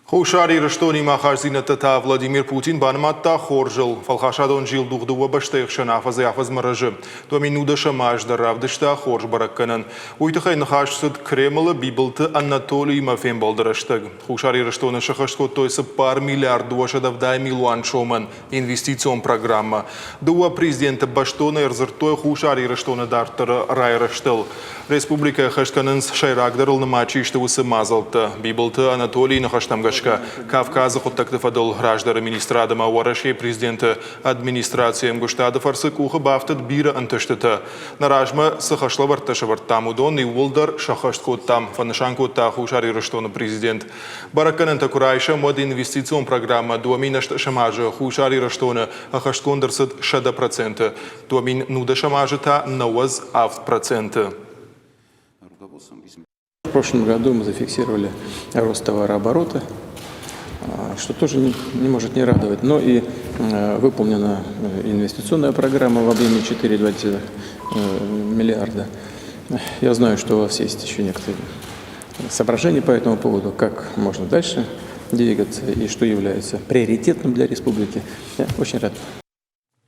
Хуссар Ирыстонимæ ахастдзинәдтә Владимир Путин банымадта хорзыл Фæлхасадон зилдух Дыууæ бәстәйы афæдзәй-афәдзмæ равдыста хорз бәрәггәнән. Тыххәй ныхас Кремлы Бибылты Анатолиимæ фембәлды рәстәг. Хуссар Ирыстоны кодтой пар млрд милуан сомән инвестицион программа. Дыууæ президенты баштоны эрзыртой Хуссар Ирыстоны дартыры райрыштыл. Республика хсæн шайрагдырылны мачишты усы мазалты. Бибылты Анатолийы Кавказа хоттактыфадыл граждары министрадыма Уæрәсе президенты администрациям гуштады фарсык ухы бафтыд биры антыштыты. Наражма сәххәст тамудон и улдар сәххәст коттам фанышан котта Хуссар Ирыстоны президент. Бәрәггәнән такурайша мод инвестицион программа дуаминашты шамажы Хуссар Ирыстоны ахастдзинәдтә 60%. Дуамин нуда шамажы та 90%. В прошлом году мы зафиксировали рост товарооборота, что тоже не может не радовать. Но и выполнена инвестиционная программа в объеме 4,2 миллиарда. Я знаю, что у вас есть еще некоторые соображения по этому поводу, как можно дальше двигаться и что является приоритетным для республики. Я очень рад.